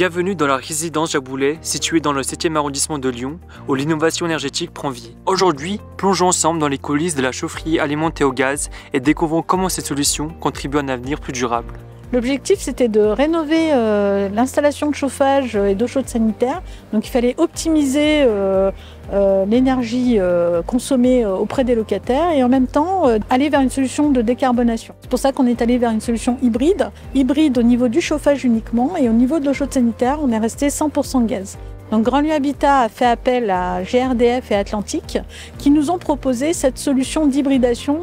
Bienvenue dans la résidence Jaboulet, située dans le 7e arrondissement de Lyon, où l'innovation énergétique prend vie. Aujourd'hui, plongeons ensemble dans les coulisses de la chaufferie alimentée au gaz et découvrons comment ces solutions contribuent à un avenir plus durable. L'objectif, c'était de rénover l'installation de chauffage et d'eau chaude sanitaire. Donc il fallait optimiser l'énergie consommée auprès des locataires et en même temps aller vers une solution de décarbonation. C'est pour ça qu'on est allé vers une solution hybride. Hybride au niveau du chauffage uniquement et au niveau de l'eau chaude sanitaire, on est resté 100% gaz. Donc Grandlieu Habitat a fait appel à GRDF et Atlantique qui nous ont proposé cette solution d'hybridation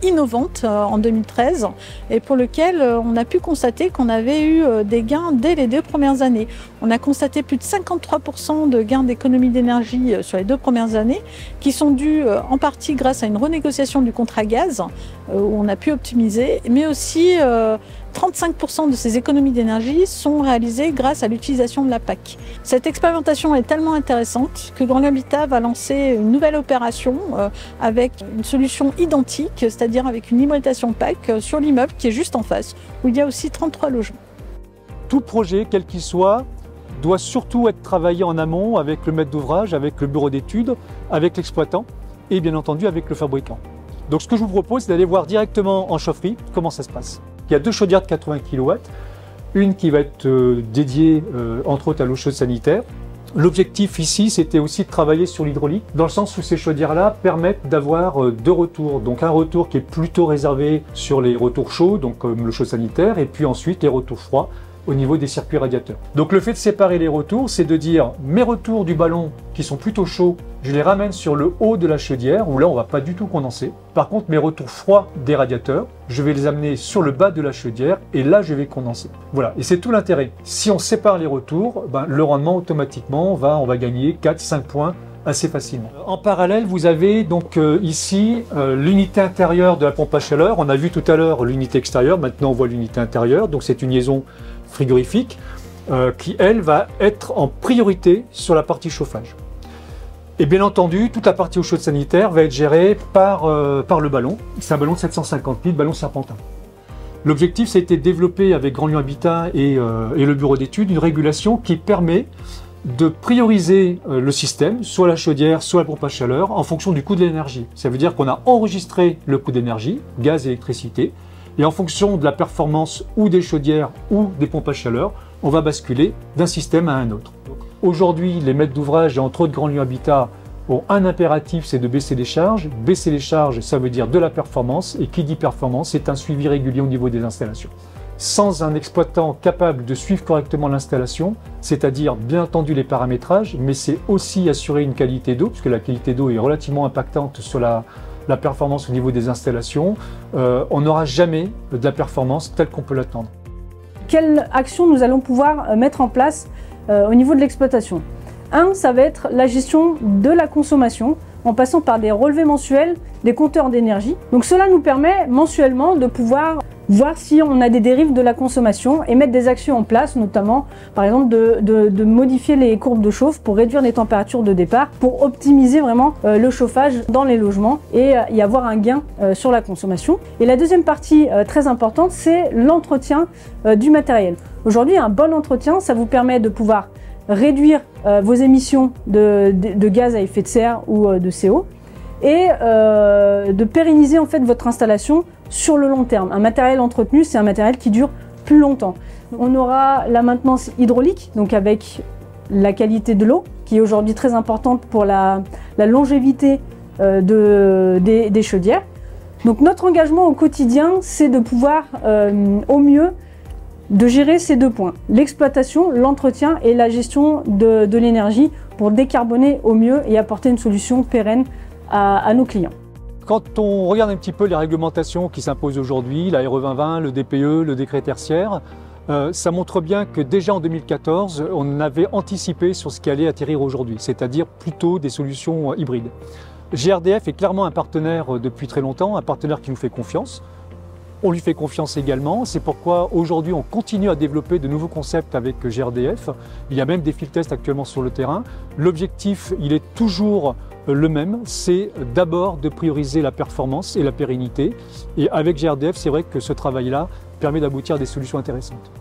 innovante en 2013 et pour lequel on a pu constater qu'on avait eu des gains dès les 2 premières années. On a constaté plus de 53% de gains d'économie d'énergie sur les 2 premières années qui sont dus en partie grâce à une renégociation du contrat gaz où on a pu optimiser, mais aussi 35% de ces économies d'énergie sont réalisées grâce à l'utilisation de la PAC. Cette expérimentation est tellement intéressante que Grandlieu Habitat va lancer une nouvelle opération avec une solution identique, c'est-à-dire avec une hybridation PAC sur l'immeuble qui est juste en face, où il y a aussi 33 logements. Tout projet, quel qu'il soit, doit surtout être travaillé en amont avec le maître d'ouvrage, avec le bureau d'études, avec l'exploitant et bien entendu avec le fabricant. Donc ce que je vous propose, c'est d'aller voir directement en chaufferie comment ça se passe. Il y a 2 chaudières de 80 kW, une qui va être dédiée entre autres à l'eau chaude sanitaire. L'objectif ici, c'était aussi de travailler sur l'hydraulique, dans le sens où ces chaudières-là permettent d'avoir 2 retours. Donc un retour qui est plutôt réservé sur les retours chauds, donc comme l'eau chaude sanitaire, et puis ensuite les retours froids au niveau des circuits radiateurs. Donc le fait de séparer les retours, c'est de dire mes retours du ballon qui sont plutôt chauds, je les ramène sur le haut de la chaudière où là on va pas du tout condenser. Par contre mes retours froids des radiateurs, je vais les amener sur le bas de la chaudière et là je vais condenser. Voilà, et c'est tout l'intérêt. Si on sépare les retours, le rendement automatiquement on va gagner 4-5 points assez facilement. En parallèle, vous avez donc ici l'unité intérieure de la pompe à chaleur. On a vu tout à l'heure l'unité extérieure, maintenant on voit l'unité intérieure. Donc c'est une liaison frigorifique qui, elle, va être en priorité sur la partie chauffage. Et bien entendu, toute la partie eau chaude sanitaire va être gérée par le ballon. C'est un ballon de 750 litres, ballon serpentin. L'objectif, c'était de développer avec Grandlieu Habitat et le bureau d'études une régulation qui permet de prioriser le système, soit la chaudière, soit la pompe à chaleur, en fonction du coût de l'énergie. Ça veut dire qu'on a enregistré le coût d'énergie, gaz et électricité, et en fonction de la performance ou des chaudières ou des pompes à chaleur, on va basculer d'un système à un autre. Aujourd'hui, les maîtres d'ouvrage et entre autres Grandlieu Habitat ont un impératif, c'est de baisser les charges. Baisser les charges, ça veut dire de la performance, et qui dit performance, c'est un suivi régulier au niveau des installations. Sans un exploitant capable de suivre correctement l'installation, c'est-à-dire bien entendu les paramétrages, mais c'est aussi assurer une qualité d'eau, puisque la qualité d'eau est relativement impactante sur la performance au niveau des installations, on n'aura jamais de la performance telle qu'on peut l'attendre. Quelles actions nous allons pouvoir mettre en place au niveau de l'exploitation? Ça va être la gestion de la consommation, en passant par des relevés mensuels des compteurs d'énergie. Donc cela nous permet mensuellement de pouvoir voir si on a des dérives de la consommation et mettre des actions en place, notamment par exemple de modifier les courbes de chauffe pour réduire les températures de départ, pour optimiser vraiment le chauffage dans les logements et y avoir un gain sur la consommation. Et la deuxième partie très importante, c'est l'entretien du matériel. Aujourd'hui, un bon entretien, ça vous permet de pouvoir réduire vos émissions de gaz à effet de serre ou de CO et de pérenniser en fait votre installation sur le long terme. Un matériel entretenu, c'est un matériel qui dure plus longtemps. On aura la maintenance hydraulique, donc avec la qualité de l'eau, qui est aujourd'hui très importante pour la longévité des chaudières. Donc notre engagement au quotidien, c'est de pouvoir au mieux de gérer ces 2 points, l'exploitation, l'entretien et la gestion de l'énergie pour décarboner au mieux et apporter une solution pérenne à nos clients. Quand on regarde un petit peu les réglementations qui s'imposent aujourd'hui, la RE 2020, le DPE, le décret tertiaire, ça montre bien que déjà en 2014, on avait anticipé sur ce qui allait atterrir aujourd'hui, c'est-à-dire plutôt des solutions hybrides. GRDF est clairement un partenaire depuis très longtemps, un partenaire qui nous fait confiance. On lui fait confiance également, c'est pourquoi aujourd'hui on continue à développer de nouveaux concepts avec GRDF. Il y a même des field tests actuellement sur le terrain. L'objectif, il est toujours le même, c'est d'abord de prioriser la performance et la pérennité. Et avec GRDF, c'est vrai que ce travail-là permet d'aboutir à des solutions intéressantes.